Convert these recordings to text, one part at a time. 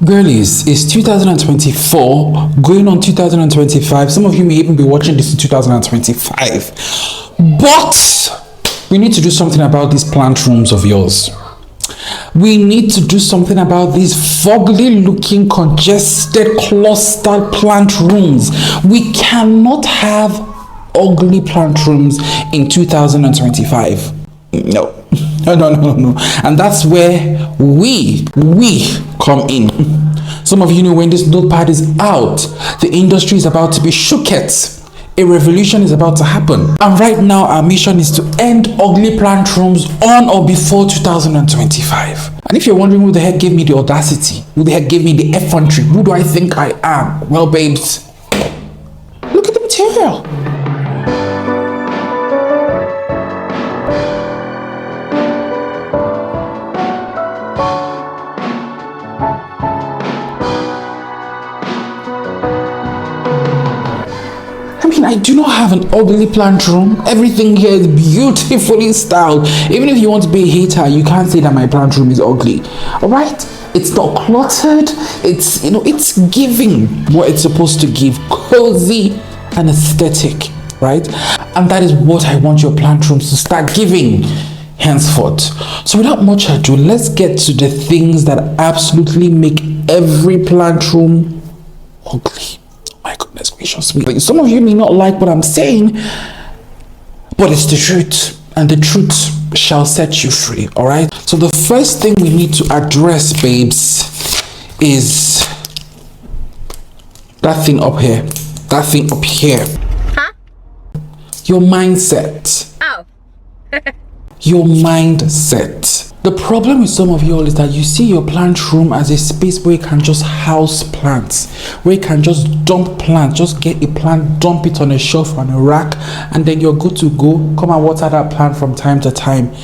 Girlies, it's 2024 going on 2025. Some of you may even be watching this in 2025. But we need to do something about these plant rooms of yours. We need to do something about these foggy looking, congested, clustered plant rooms. We cannot have ugly plant rooms in 2025. No. And that's where we come in. Some of you know when this notepad is out, the industry is about to be shooketh. A revolution is about to happen. And right now, our mission is to end ugly plant rooms on or before 2025. And if you're wondering who the heck gave me the audacity, who the heck gave me the effrontery, who do I think I am? Well, babes, look at the material. I do not have an ugly plant room. Everything here is beautifully styled. Even if you want to be a hater, you can't say that my plant room is ugly. Alright? It's not cluttered. It's giving what it's supposed to give. Cozy and aesthetic. Right? And that is what I want your plant rooms to start giving henceforth. So without much ado, let's get to the things that absolutely make every plant room ugly. My goodness gracious me. Some of you may not like what I'm saying, but it's the truth, and the truth shall set you free. All right. So the first thing we need to address, babes, is that thing up here. That thing up here. Huh? Your mindset. Oh. Your mindset. The problem with some of you all is that you see your plant room as a space where you can just house plants, where you can just dump plants, just get a plant, dump it on a shelf on a rack, and then you're good to go. Come and water that plant from time to time.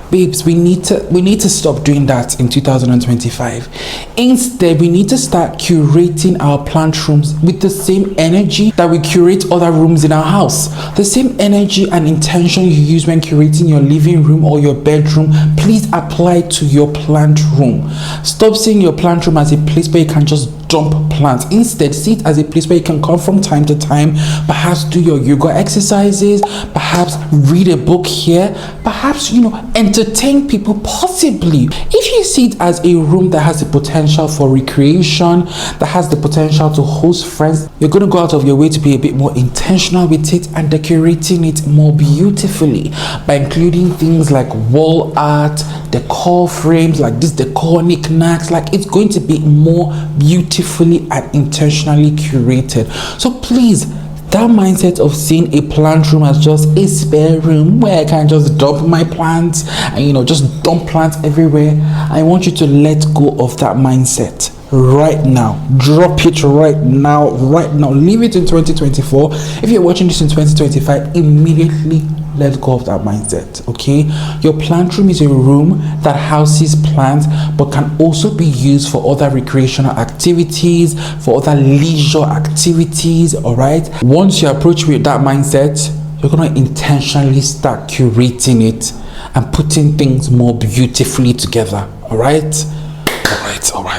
Babes, we need to stop doing that in 2025. Instead, we need to start curating our plant rooms with the same energy that we curate other rooms in our house. The same energy and intention you use when curating your living room or your bedroom, please apply to your plant room. Stop seeing your plant room as a place where you can just dump plants. Instead, see it as a place where you can come from time to time, perhaps do your yoga exercises, perhaps read a book here, perhaps entertain people. Possibly, if you see it as a room that has the potential for recreation, that has the potential to host friends, you're going to go out of your way to be a bit more intentional with it and decorating it more beautifully by including things like wall art, decor frames, like this decor knickknacks. Like, it's going to be more beautifully and intentionally curated. So please, that mindset of seeing a plant room as just a spare room where I can just dump my plants and just dump plants everywhere, I want you to let go of that mindset right now. Drop it right now. Leave it in 2024. If you're watching this in 2025, immediately let go of that mindset. Okay, your plant room is a room that houses plants but can also be used for other recreational activities, for other leisure activities. All right, once you approach with that mindset, you're going to intentionally start curating it and putting things more beautifully together. All right.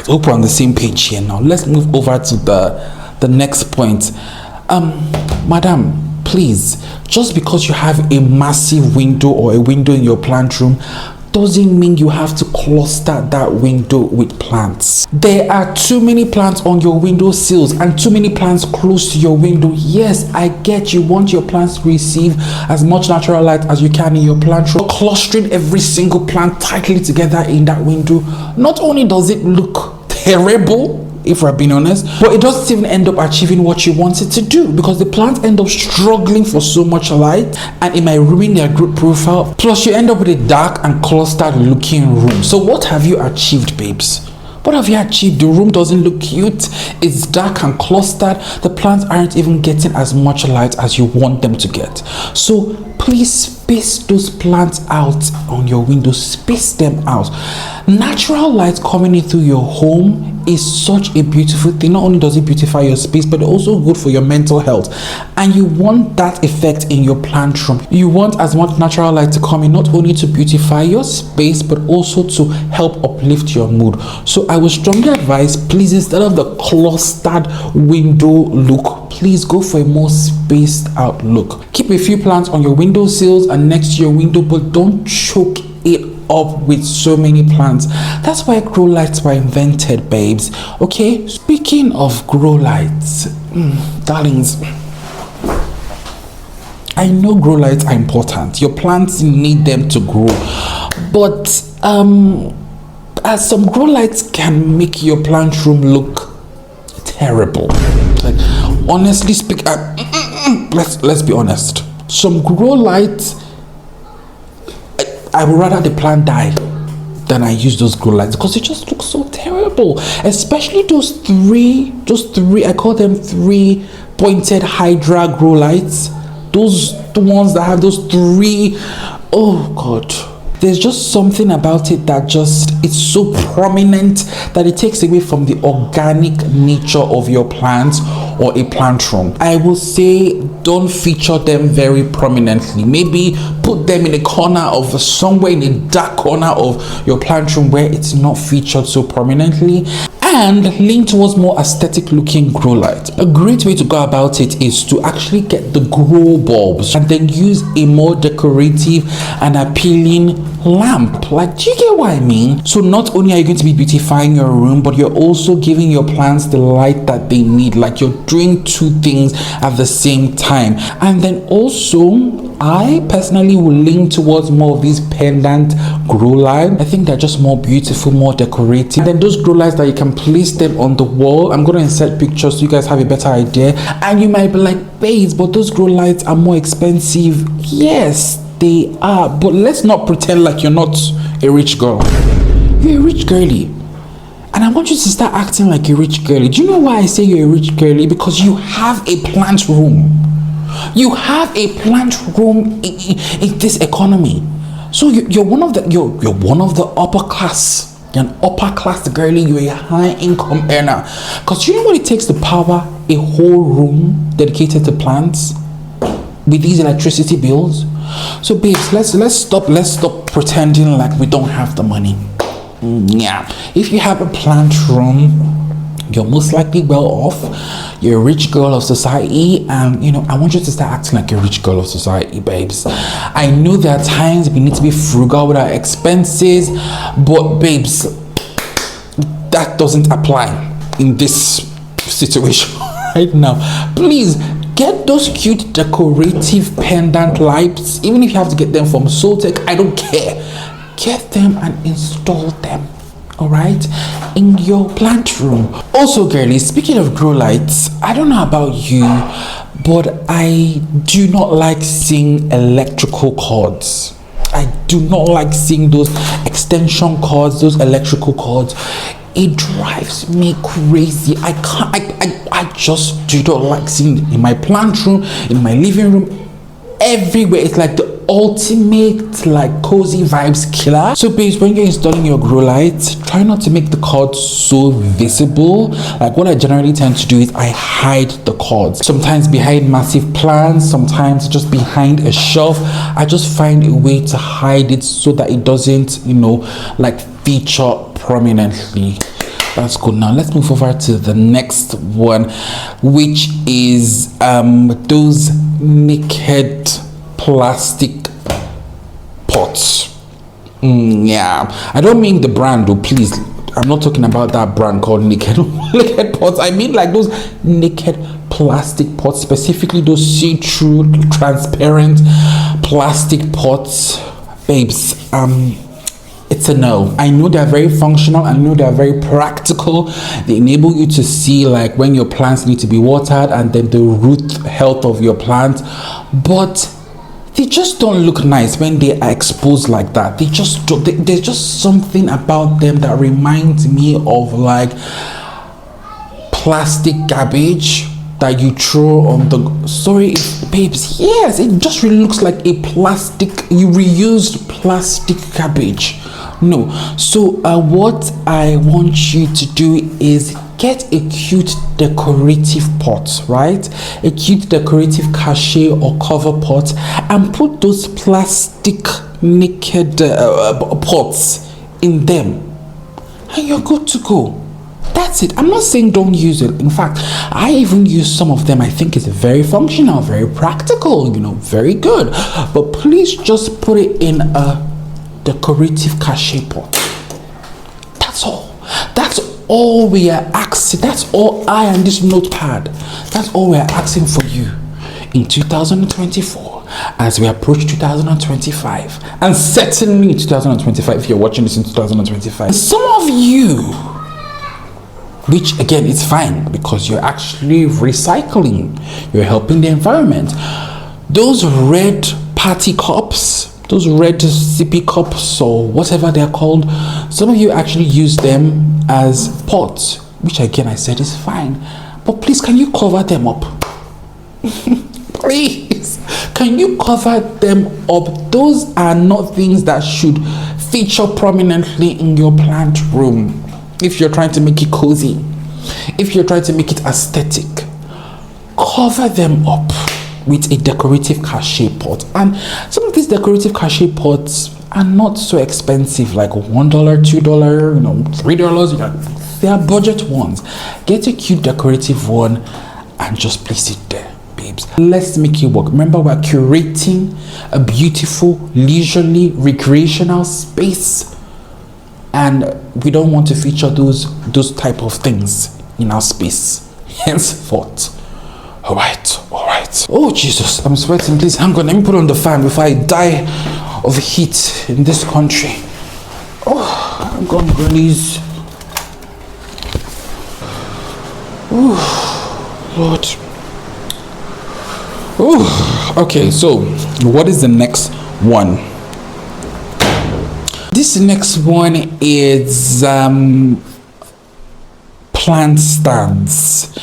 Hope we're on the same page here. Now let's move over to the next point. Madam, please, just because you have a massive window or a window in your plant room doesn't mean you have to cluster that window with plants. There are too many plants on your window sills and too many plants close to your window. Yes, I get you want your plants to receive as much natural light as you can in your plant room. Clustering every single plant tightly together in that window, not only does it look terrible, if we're being honest, but it doesn't even end up achieving what you want it to do, because the plants end up struggling for so much light and it might ruin their growth profile. Plus, you end up with a dark and clustered looking room. So what have you achieved, babes? What have you achieved? The room doesn't look cute. It's dark and clustered. The plants aren't even getting as much light as you want them to get. So please space those plants out on your window. Space them out. Natural light coming in through your home is such a beautiful thing. Not only does it beautify your space, but also good for your mental health. And you want that effect in your plant room. You want as much natural light to come in, not only to beautify your space, but also to help uplift your mood. So I would strongly advise, please, instead of the clustered window look, please go for a more spaced out look. Keep a few plants on your windowsills and next to your window, but don't choke it up with so many plants. That's why grow lights were invented, babes. Okay, speaking of grow lights, darlings, I know grow lights are important. Your plants need them to grow, but as some grow lights can make your plant room look terrible. Like, honestly speak, let's be honest. Some grow lights, I would rather the plant die than I use those grow lights because it just looks so terrible. Especially those three, I call them 3 pointed hydra grow lights. The ones that have those 3, oh God. There's just something about it that it's so prominent that it takes away from the organic nature of your plants or a plant room. I will say don't feature them very prominently. Maybe put them in a corner of somewhere in a dark corner of your plant room where it's not featured so prominently, and lean towards more aesthetic looking grow light. A great way to go about it is to actually get the grow bulbs and then use a more decorative and appealing lamp. Like, do you get what I mean? So not only are you going to be beautifying your room, but you're also giving your plants the light that they need. Like, you're doing 2 things at the same time. And then also, I personally will lean towards more of these pendant grow lights. I think they're just more beautiful, more decorative. And then those grow lights that you can place them on the wall. I'm going to insert pictures so you guys have a better idea. And you might be like, babes, but those grow lights are more expensive. Yes, they are. But let's not pretend like you're not a rich girl. You're a rich girlie. And I want you to start acting like a rich girlie. Do you know why I say you're a rich girlie? Because you have a plant room. You have a plant room in this economy. So you're one of the upper class. You're an upper class girlie. You're a high income earner. Because you know what it takes to power a whole room dedicated to plants with these electricity bills. So babes, let's stop pretending like we don't have the money. Yeah, if you have a plant room, you're most likely well off. You're a rich girl of society, and I want you to start acting like a rich girl of society, babes. I know there are times we need to be frugal with our expenses, but babes, that doesn't apply in this situation right now. Please get those cute decorative pendant lights, even if you have to get them from Soltech, I don't care. Get them and install them, all right, in your plant room. Also, girlies, speaking of grow lights, I don't know about you, but I do not like seeing electrical cords. I do not like seeing those extension cords, those electrical cords. It drives me crazy. I just do not like seeing it in my plant room, in my living room, everywhere. It's like the ultimate like cozy vibes killer. So babes, when you're installing your grow lights, try not to make the cords so visible. Like, what I generally tend to do is I hide the cords, sometimes behind massive plants, sometimes just behind a shelf. I just find a way to hide it so that it doesn't like feature prominently. That's good. Now let's move over to the next one, which is those naked plastic pots. Yeah, I don't mean the brand though, please. I'm not talking about that brand called naked pots. I mean like those naked plastic pots, specifically those see-through transparent plastic pots. Babes, it's a no. I know they're very functional. I know they're very practical. They enable you to see like when your plants need to be watered and then the root health of your plant, but they just don't look nice when they are exposed like that. There's just something about them that reminds me of like plastic garbage that you throw on the babes. Yes, it just really looks like a plastic, you reused plastic garbage. No. So what I want you to do is get a cute decorative pot, right? A cute decorative cachet or cover pot, and put those plastic naked pots in them, and you're good to go. That's it. I'm not saying don't use it. In fact, I even use some of them. I think it's very functional, very practical, very good. But please just put it in a decorative cachet pot. That's all. That's all we are asking. That's all I and this notepad. That's all we are asking for you in 2024 as we approach 2025, and certainly 2025 if you're watching this in 2025. Some of you, which again is fine because you're actually recycling, you're helping the environment. Those red party cups, those red sippy cups or whatever they're called, some of you actually use them as pots, which again I said is fine. But please, can you cover them up? Please, can you cover them up? Those are not things that should feature prominently in your plant room. If you're trying to make it cozy, if you're trying to make it aesthetic, cover them up with a decorative cachet pot. And some of these decorative cachet pots are not so expensive, like $1, $2, $3. They are budget ones. Get a cute decorative one and just place it there, babes. Let's make it work. Remember, we're curating a beautiful, leisurely, recreational space, and we don't want to feature those type of things in our space henceforth. All right. Oh Jesus, I'm sweating. Please hang on, let me put on the fan before I die of heat in this country. Oh, I'm gone, girlies. Oh Lord. Oh, okay, so what is the next one? This next one is plant stands.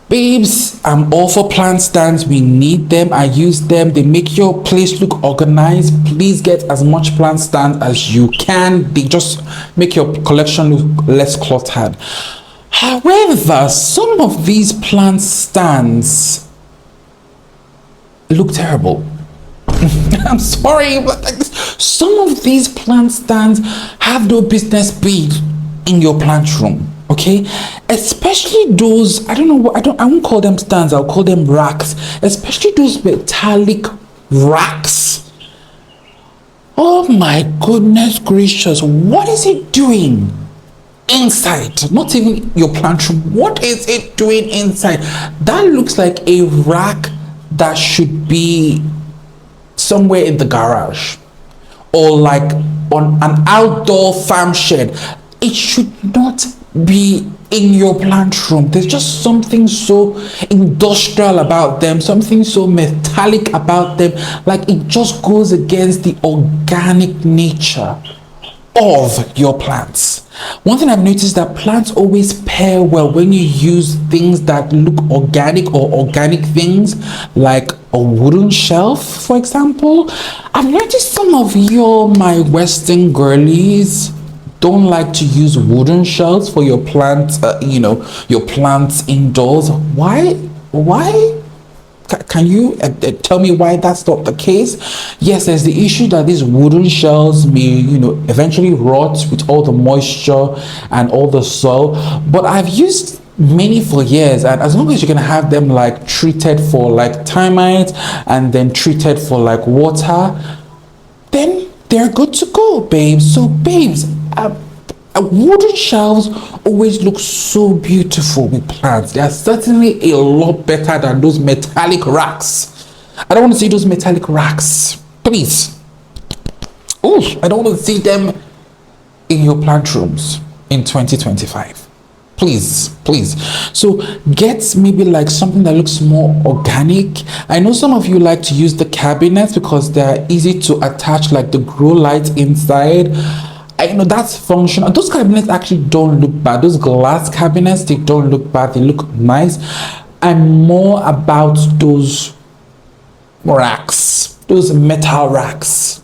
Babes, I'm all for plant stands. We need them. I use them. They make your place look organized. Please get as much plant stand as you can. They just make your collection look less cluttered. However, some of these plant stands look terrible. I'm sorry, but some of these plant stands have no business being in your plant room. Okay, especially those, I won't call them stands, I'll call them racks, especially those metallic racks. Oh my goodness gracious, what is it doing inside? Not even your plant room, what is it doing inside? That looks like a rack that should be somewhere in the garage or like on an outdoor farm shed. It should not be in your plant room. There's just something so industrial about them, something so metallic about them, like it just goes against the organic nature of your plants. One thing I've noticed that plants always pair well when you use things that look organic or organic things, like a wooden shelf, for example. I've noticed some of my Western girlies don't like to use wooden shelves for your plants, your plants indoors. Why? Can you tell me why that's not the case? Yes, there's the issue that these wooden shells may, eventually rot with all the moisture and all the soil. But I've used many for years, and as long as you're gonna have them like treated for like termites and then treated for like water, then they're good to go, babes. So babes, wooden shelves always look so beautiful with plants. They are certainly a lot better than those metallic racks. I don't want to see those metallic racks, please. Oh, I don't want to see them in your plant rooms in 2025. Please. So get maybe like something that looks more organic. I know some of you like to use the cabinets because they're easy to attach, like the grow light inside. I know that's functional. Those cabinets actually don't look bad. Those glass cabinets, they don't look bad. They look nice. I'm more about those racks, those metal racks.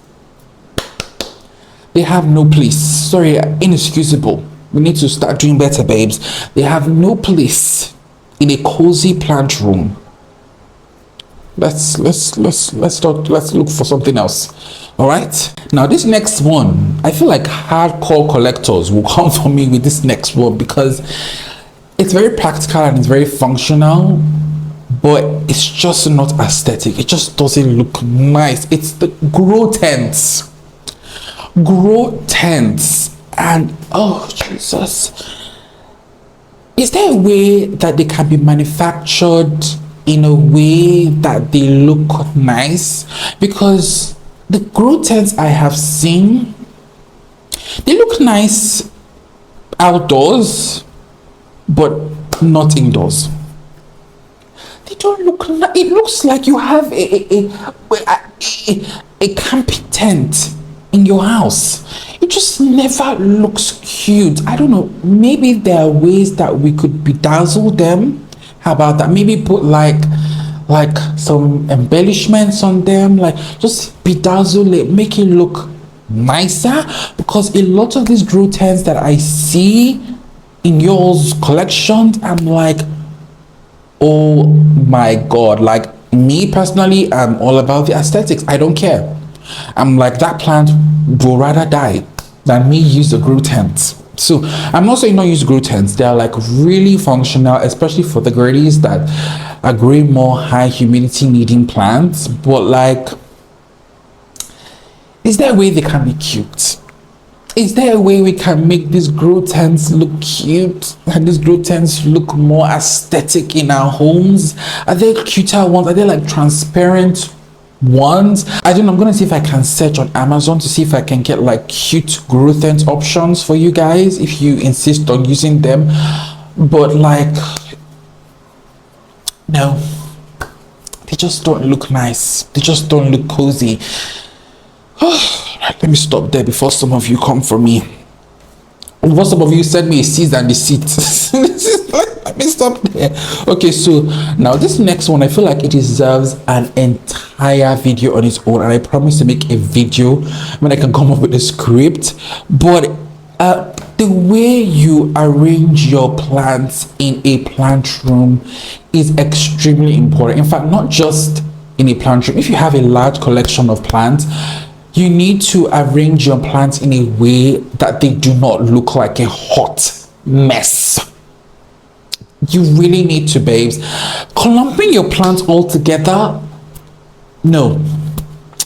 They have no place. Sorry, inexcusable. We need to start doing better, babes. They have no place in a cozy plant room. Let's look for something else. All right. Now this next one, I feel like hardcore collectors will come for me with this next one because it's very practical and it's very functional, but it's just not aesthetic. It just doesn't look nice. It's the grow tents. Grow tents, and oh Jesus, is there a way that they can be manufactured in a way that they look nice? Because the grow tents I have seen, they look nice outdoors but not indoors. They don't look it looks like you have a camping tent in your house. It just never looks cute. I don't know, maybe there are ways that we could bedazzle them. How about that? Maybe put like some embellishments on them, like just bedazzle it, make it look nicer, because a lot of these grow tents that I see in yours collections, I'm like, oh my god. Like me personally, I'm all about the aesthetics. I don't care. I'm like, that plant will rather die than me use the grow tents. So I'm not saying not use grow tents. They're like really functional, especially for the girlies that are growing more high humidity needing plants. But like, is there a way they can be cute? Is there a way we can make these grow tents look cute and these grow tents look more aesthetic in our homes? Are there cuter ones? Are there like transparent ones? I don't know. I'm gonna see if I can search on Amazon to see if I can get like cute grow tent options for you guys if you insist on using them. But like, no, they just don't look nice. They just don't look cozy. Right, let me stop there before some of you come for me. Before some of you send me a cease and desist. Let me stop there. Okay, so now this next one, I feel like it deserves an entire video on its own, and I promise to make a video when I can come up with a script. But the way you arrange your plants in a plant room is extremely important. In fact, not just in a plant room. If you have a large collection of plants, you need to arrange your plants in a way that they do not look like a hot mess. You really need to, babes. Clumping your plants all together, no,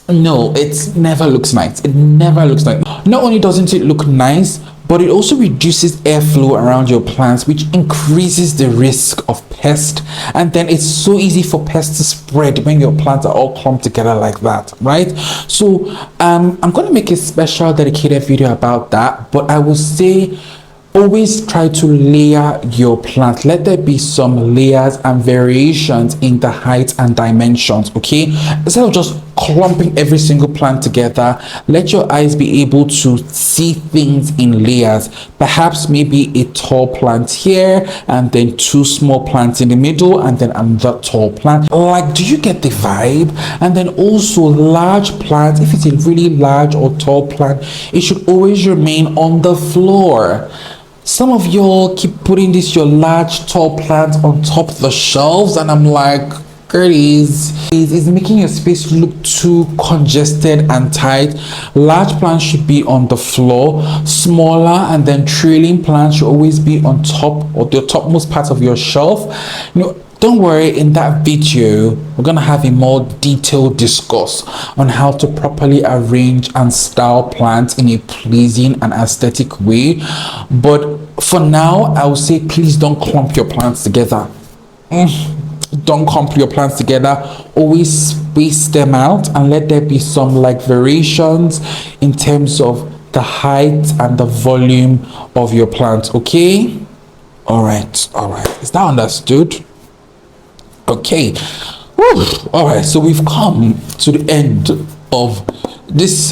it never looks nice. It never looks nice. Not only doesn't it look nice, but it also reduces airflow around your plants, which increases the risk of pest. And then it's so easy for pests to spread when your plants are all clumped together like that, right? So I'm going to make a special dedicated video about that, but I will say always try to layer your plant. Let there be some layers and variations in the height and dimensions, okay? Instead of just clumping every single plant together, let your eyes be able to see things in layers. Perhaps maybe a tall plant here, and then two small plants in the middle, and then another tall plant. Like, do you get the vibe? And then also large plants, if it's a really large or tall plant, it should always remain on the floor. Some of y'all keep putting your large tall plants on top of the shelves, and I'm like, girlies, is making your space look too congested and tight. Large plants should be on the floor, smaller and then trailing plants should always be on top or the topmost part of your shelf. Don't worry, in that video we're gonna have a more detailed discuss on how to properly arrange and style plants in a pleasing and aesthetic way. But for now, I will say please don't clump your plants together. Don't clump your plants together. Always space them out and let there be some like variations in terms of the height and the volume of your plants, okay? All right, is that understood? Okay. Whew. All right, so we've come to the end of this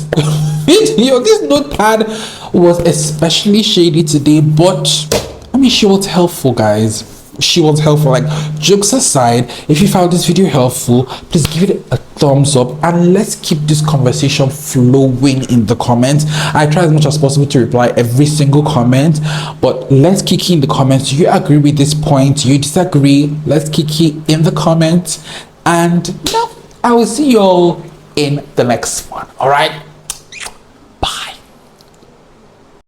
video. This notepad was especially shady today, but I mean, she was helpful, guys. she was helpful. Like, jokes aside, if you found this video helpful, please give it a thumbs up and let's keep this conversation flowing in the comments. I try as much as possible to reply every single comment, but let's kick in the comments. Do you agree with this point? Do you disagree? Let's kick it in the comments, and I will see you all in the next one. All right.